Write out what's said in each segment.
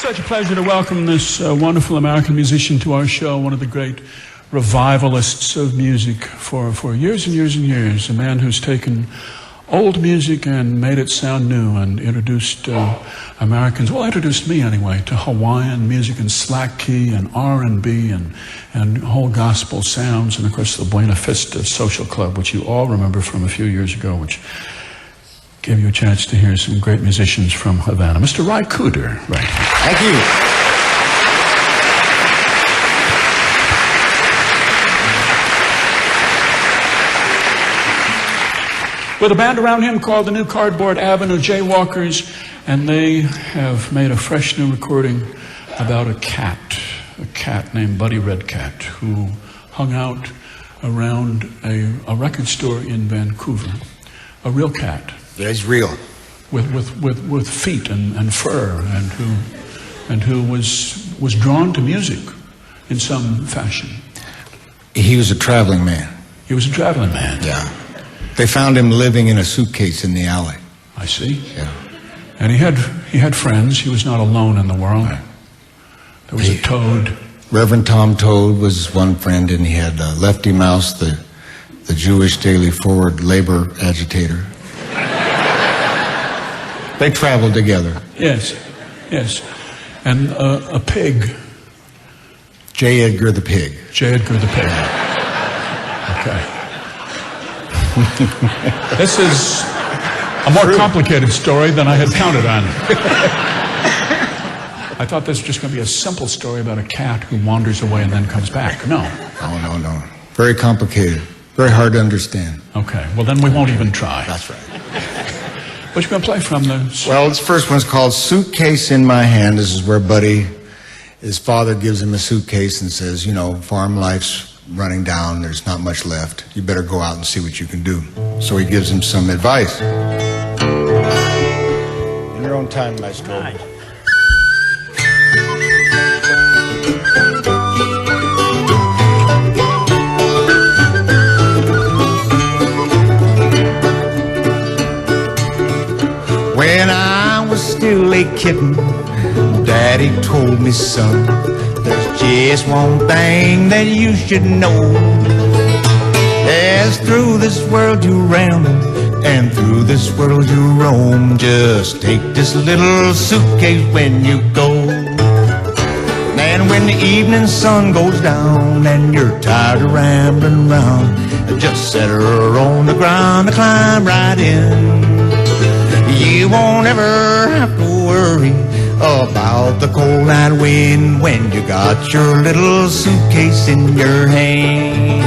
Such a pleasure to welcome this wonderful American musician to our show, one of the great revivalists of music for years and years and years, a man who's taken old music and made it sound new and introduced Americans, well, introduced me anyway, to Hawaiian music and slack key and R&B and whole gospel sounds, and of course the Buena Vista Social Club, which you all remember from a few years ago, which gave you a chance to hear some great musicians from Havana. Mr. Ry Cooder. Right. Thank you. With a band around him called the New Cardboard Avenue Jaywalkers, and they have made a fresh new recording about a cat named Buddy Redcat, who hung out around a record store in Vancouver. A real cat. Yeah, he's real. With feet and fur, and who was drawn to music in some fashion. He was a traveling man. He was a traveling man. Yeah. They found him living in a suitcase in the alley. I see. Yeah. And he had friends. He was not alone in the world. Right. There was a Toad. Reverend Tom Toad was one friend, and he had Lefty Mouse, the Jewish Daily Forward labor agitator. They traveled together. Yes, yes. And a pig. J. Edgar the pig. J. Edgar the pig. Okay. This is a more complicated story than I had counted on. I thought this was just going to be a simple story about a cat who wanders away and then comes back. No. No. Very complicated. Very hard to understand. Okay. Well, then we won't even try. That's right. What you going to play from the... Well, this first one's called Suitcase in My Hand. This is where Buddy, his father gives him a suitcase and says, you know, farm life's running down. There's not much left. You better go out and see what you can do. So he gives him some advice. In your own time, Maestro. Nice. When I was still a kitten, Daddy told me, son, there's just one thing that you should know. As through this world you ramble, and through this world you roam, just take this little suitcase when you go. And when the evening sun goes down and you're tired of rambling round, just set her on the ground and climb right in. You won't ever have to worry about the cold night wind when you got your little suitcase in your hand.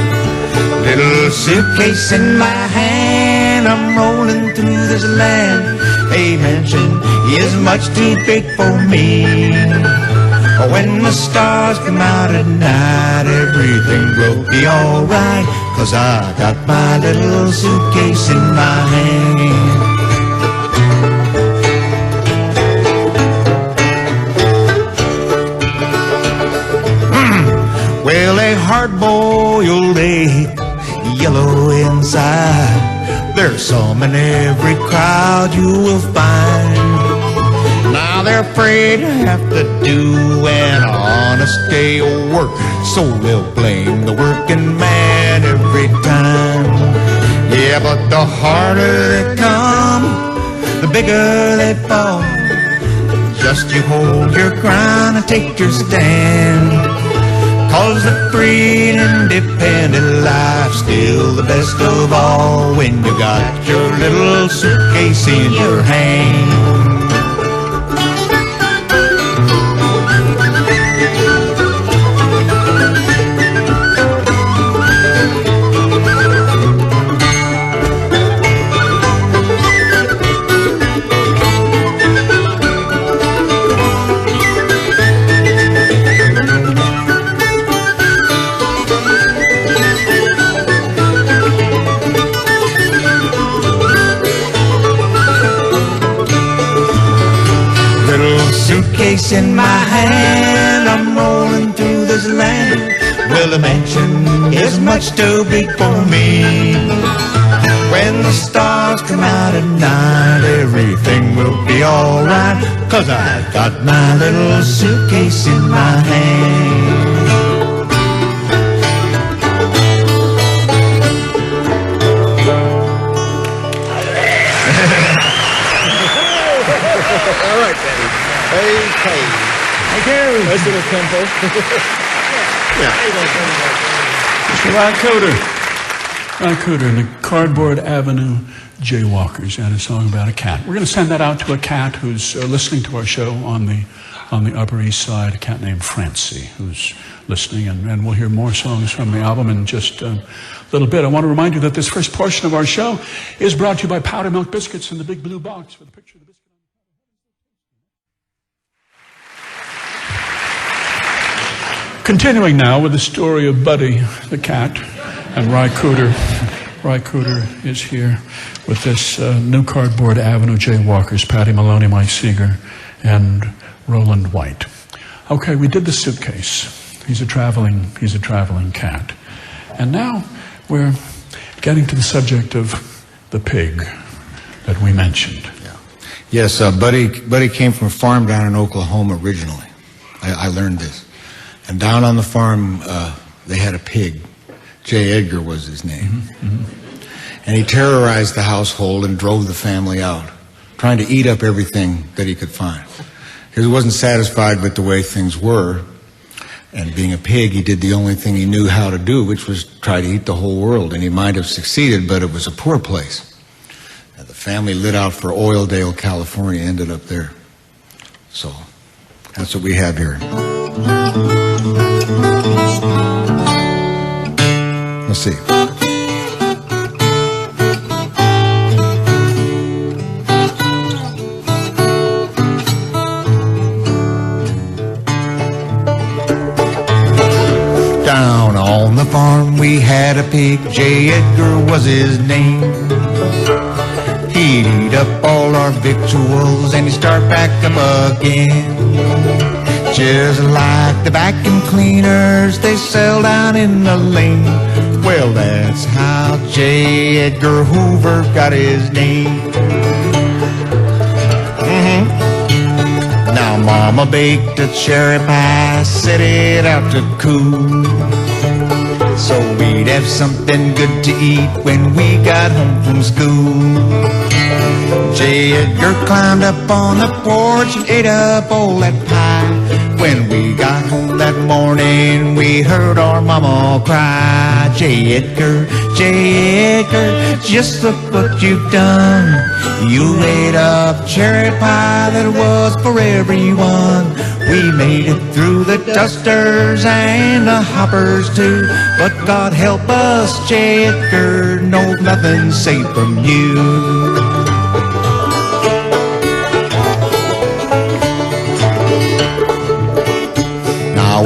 Little suitcase in my hand, I'm rolling through this land. A mansion is much too big for me. When the stars come out at night, everything will be alright, 'cause I got my little suitcase in my hand. Well, a hard-boiled egg, yellow inside. There's some in every crowd you will find. Now they're afraid to have to do an honest day of work, so they'll blame the working man every time. Yeah, but the harder they come, the bigger they fall. Just you hold your ground and take your stand. 'Cause the free and independent life's still the best of all when you got your little suitcase in your hand. Suitcase in my hand, I'm rolling through this land. Well, the mansion is much too big for me. when the stars come out at night, everything will be alright, 'cause I've got my little suitcase in my hand. All right, Paddy. Okay. Okay. Nice little tempo. Mr. Ry Cooder. Ry Cooder and the Cardboard Avenue Jaywalkers had a song about a cat. We're going to send that out to a cat who's listening to our show on the Upper East Side, a cat named Francie, who's listening, and we'll hear more songs from the album in just a little bit. I want to remind you that this first portion of our show is brought to you by Powder Milk Biscuits in the big blue box with a picture of the biscuit. Continuing now with the story of Buddy the cat and Ry Cooder. Ry Cooder is here with this new Cardboard Avenue Jaywalkers, Paddy Maloney, Mike Seeger, and Roland White. Okay, we did the suitcase. He's a traveling cat. And now we're getting to the subject of the pig that we mentioned. Yeah. Yes, Buddy came from a farm down in Oklahoma originally. I learned this. And down on the farm, they had a pig. Edgar was his name. And he terrorized the household and drove the family out, trying to eat up everything that he could find. Because he wasn't satisfied with the way things were. And being a pig, he did the only thing he knew how to do, which was try to eat the whole world. And he might have succeeded, but it was a poor place. And the family lit out for Oildale, California, ended up there. So that's what we have here. Let's see. Down on the farm we had a pig, Edgar was his name. He'd eat up all our victuals and he'd start back up again. Just like the vacuum cleaners they sell down in the lane. Well, that's how Edgar Hoover got his name. Now Mama baked a cherry pie, set it out to cool, so we'd have something good to eat when we got home from school. Edgar climbed up on the porch and ate up all that pie. When we got home that morning, we heard our mama cry. Edgar, just look what you've done. You ate up cherry pie that was for everyone. We made it through the dusters and the hoppers too. But God help us, Edgar, no, nothing's safe from you.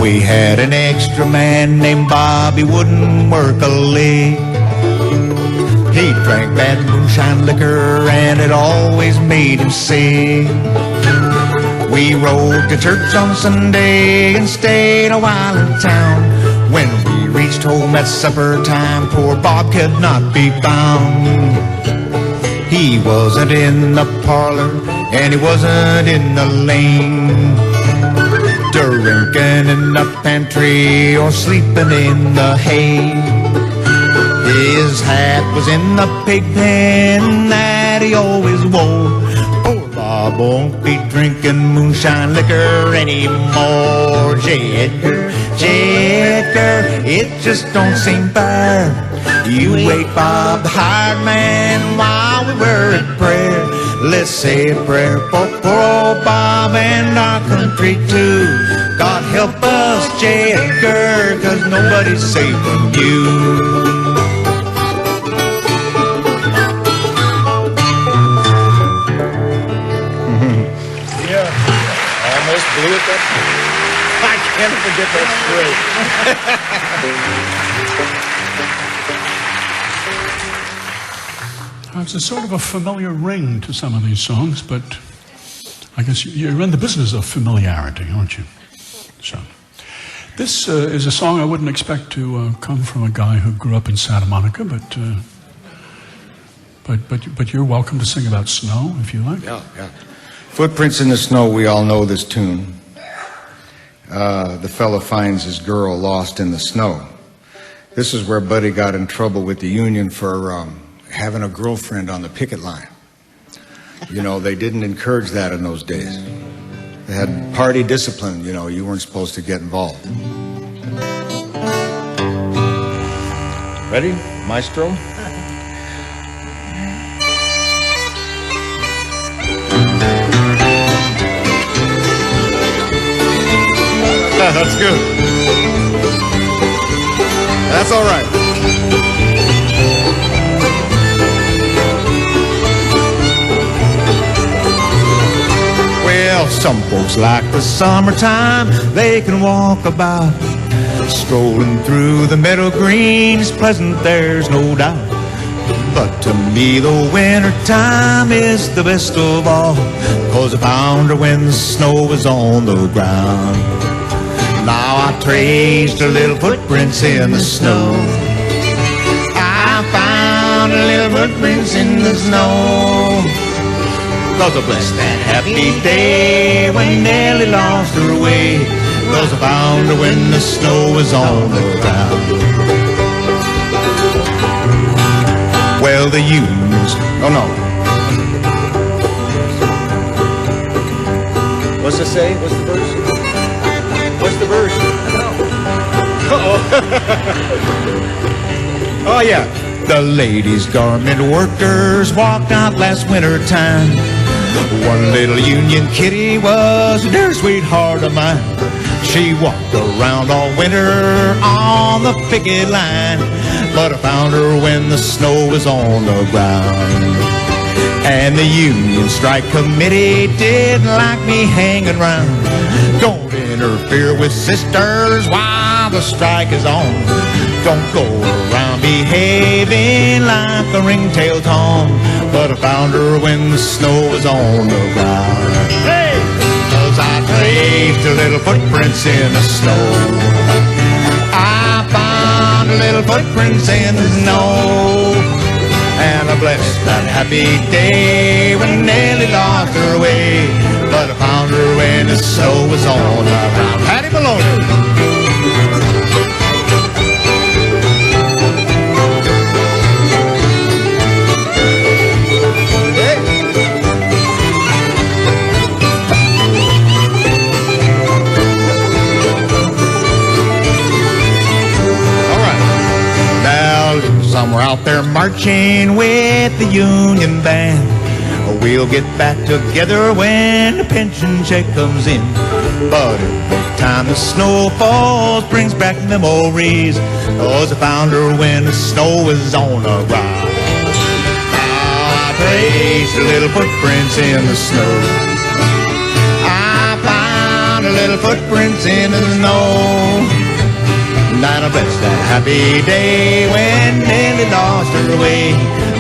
We had an extra man named Bobby, wouldn't work a lick. He drank bad moonshine liquor and it always made him sick. We rode to church on Sunday and stayed a while in town. When we reached home at supper time, poor Bob could not be found. He wasn't in the parlor and he wasn't in the lane, drinking in the pantry or sleeping in the hay. His hat was in the pig pen that he always wore. Poor Bob won't be drinking moonshine liquor anymore. Edgar, it just don't seem fair. You ate Bob the hired man while we were at prayer. Let's say a prayer for poor old Bob and our country too. God help us, Edgar, 'cause nobody's safe from you. Almost blew it that. I can't forget that straight. There's a sort of a familiar ring to some of these songs, but I guess you're in the business of familiarity, aren't you? So, this is a song I wouldn't expect to come from a guy who grew up in Santa Monica, but But you're welcome to sing about snow if you like. Yeah, yeah. Footprints in the Snow, we all know this tune. The fella finds his girl lost in the snow. This is where Buddy got in trouble with the union for having a girlfriend on the picket line. You know, they didn't encourage that in those days. They had party discipline, you know, you weren't supposed to get involved. Ready, maestro? That's good. That's all right. Well, some folks like the summertime, they can walk about. Strolling through the meadow green is pleasant, there's no doubt. But to me the winter time is the best of all, 'cause I found her when the snow was on the ground. Now I traced her little footprints in the snow. I found her little footprints in the snow. 'Cause I blessed that happy day when Nellie lost her way. 'Cause I found her when the snow was on the ground. Well, the unions, oh no. What's it say? What's the verse? What's the verse? Uh-oh. Oh, yeah. The ladies' garment workers walked out last winter time. One little union kitty was a dear sweetheart of mine. She walked around all winter on the picket line, but I found her when the snow was on the ground. And the Union Strike Committee didn't like me hanging around. Don't interfere with sisters while the strike is on. Don't go around behaving like a ringtail Tom. But I found her when the snow was on the ground. Hey! 'Cause I traced her little footprints in the snow. I found her little footprints in the snow. And I blessed that happy day when Nellie lost her way. But I found her when the snow was on the ground. Paddy Maloney. We're out there marching with the Union Band. We'll get back together when the pension check comes in. But every time the snow falls brings back memories, 'cause I found her when the snow was on the ground. Now I traced her little footprints in the snow. I found her little footprints in the snow. And I blessed that happy day when Nellie lost her way.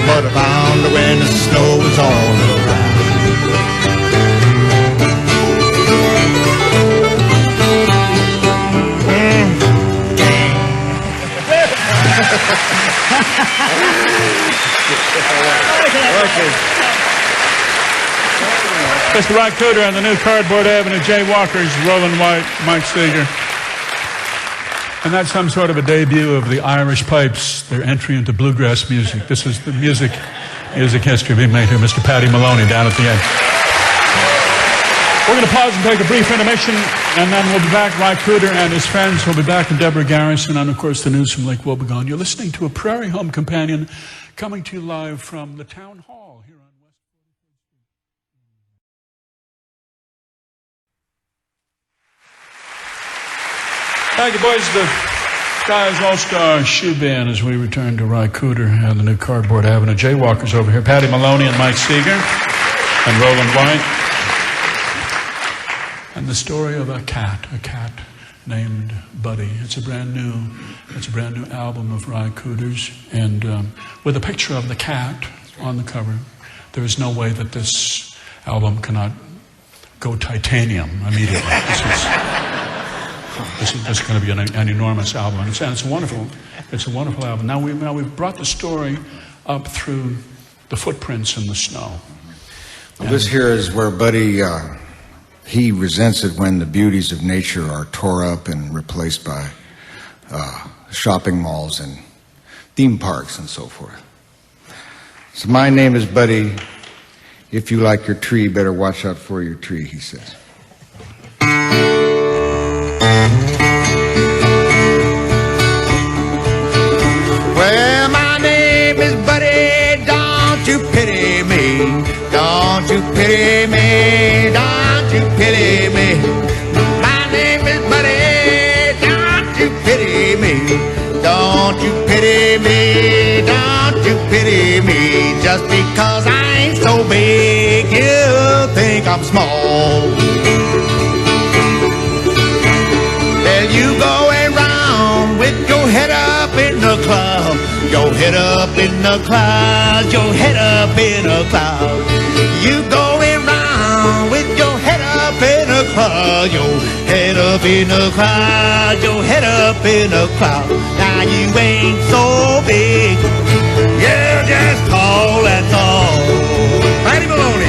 But I found her when the snow was on the ground. Mr. Ry Cooder on the new Cardboard Avenue, Jaywalkers, Roland White, Mike Seeger. And that's some sort of a debut of the Irish Pipes, their entry into bluegrass music. This is the music history being made here. Mr. Paddy Maloney down at the end. We're going to pause and take a brief intermission, and then we'll be back. Ry Cooder and his friends will be back, and Deborah Garrison, and of course the news from Lake Wobegon. You're listening to a Prairie Home Companion coming to you live from the Town Hall here on West 43rd Street. Thank you, boys. The Skies All-Star Shoe Band as we return to Ry Cooder and the new Cardboard Avenue. Jaywalkers over here. Paddy Maloney and Mike Seeger and Roland White. And the story of a cat named Buddy. It's a brand new album of Ry Cooder's, and with a picture of the cat on the cover. There is no way that this album cannot go titanium immediately. This is going to be an enormous album, and it's a wonderful album. Now we've brought the story up through the footprints in the snow. Well, this here is where Buddy, he resents it when the beauties of nature are tore up and replaced by shopping malls and theme parks and so forth. So my name is Buddy. If you like your tree, better watch out for your tree, he says. Well, my name is Buddy, don't you pity me, don't you pity me, don't you pity me. My name is Buddy, don't you pity me, don't you pity me, don't you pity me. Just because I ain't so big, you think I'm small. Well, you going round with your head up in the cloud, your head up in the cloud, your head up in the cloud. You going round with your head up in the cloud, your head up in the cloud, your head up in the cloud. Now you ain't so big, you're just tall, that's all. Paddy Maloney.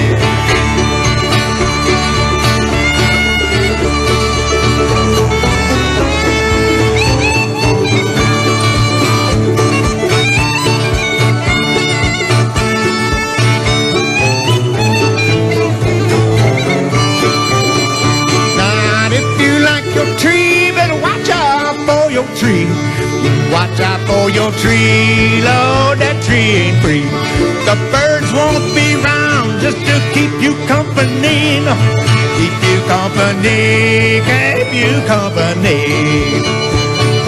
Tree. Watch out for your tree, Lord, that tree ain't free. The birds won't be round just to keep you company. Keep you company, keep you company.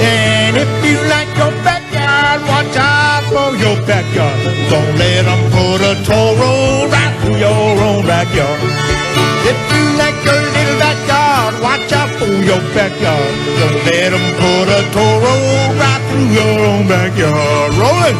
And if you like your backyard, watch out for your backyard. Don't let them put a toll road right through your own backyard. If you like your little backyard, watch out for your backyard. Don't let them put a toll road right through your own backyard. Roland!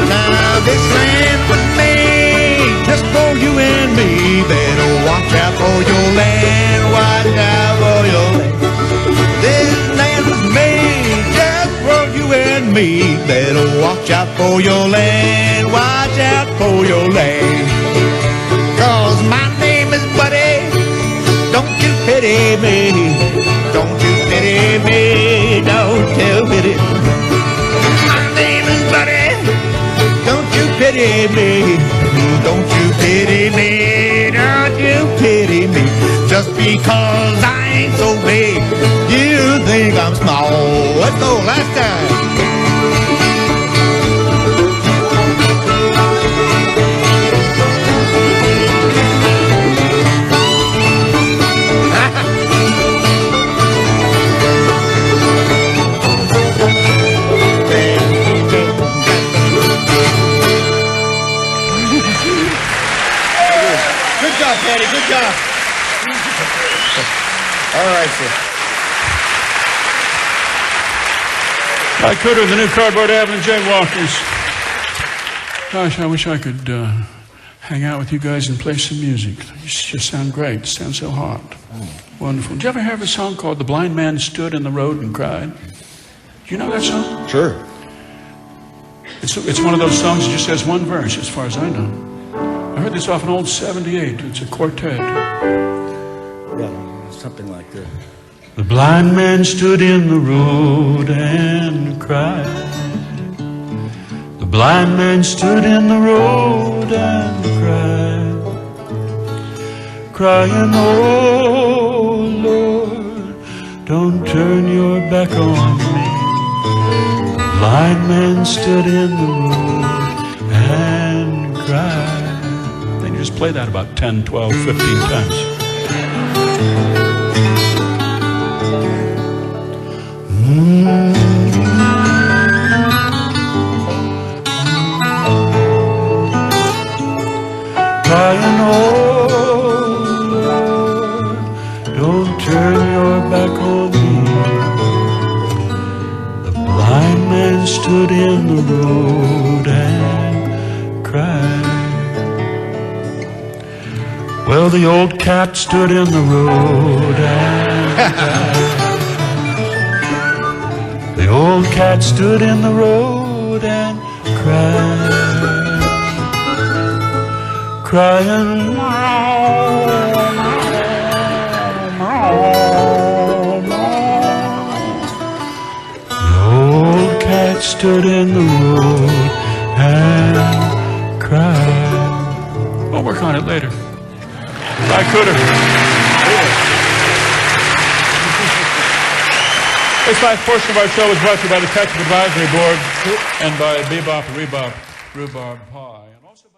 Now this land was made just for you and me. Better watch out for your land, watch out for your land. This land was made just for you and me. Better watch out for your land, watch out for your land. 'Cause my name is Buddy, don't you pity me, don't you pity me, don't you pity me. My name is Buddy, don't you pity me, don't you pity me, don't you pity me. Just because I ain't so big, you think I'm small. Let's go, last time. Good job, Paddy. Good job. All right, sir. Ry Cooder, the new Cardboard Avenue Jaywalkers. Gosh, I wish I could hang out with you guys and play some music. You just sound great. You sound so hot. Wonderful. Did you ever have a song called The Blind Man Stood in the Road and Cried? Do you know that song? Sure. It's one of those songs that just has one verse, as far as I know. I heard this off an old 78. It's a quartet. Yeah, something like that. The blind man stood in the road and cried. The blind man stood in the road and cried, crying, "Oh Lord, don't turn your back on me." The blind man stood in the road and cried. Then you just play that about 10, 12, 15 times. Crying, "Oh Lord, don't turn your back on me." The blind man stood in the road and cried. Well, the old cat stood in the road and cried. The old cat stood in the road and cried, crying, the old cat stood in the road and cried. We'll work on it later. Ry Cooder. This last portion of our show was brought to you by the Technical Advisory Board and by Bebop, Rebop, Rhubarb Pie. And also by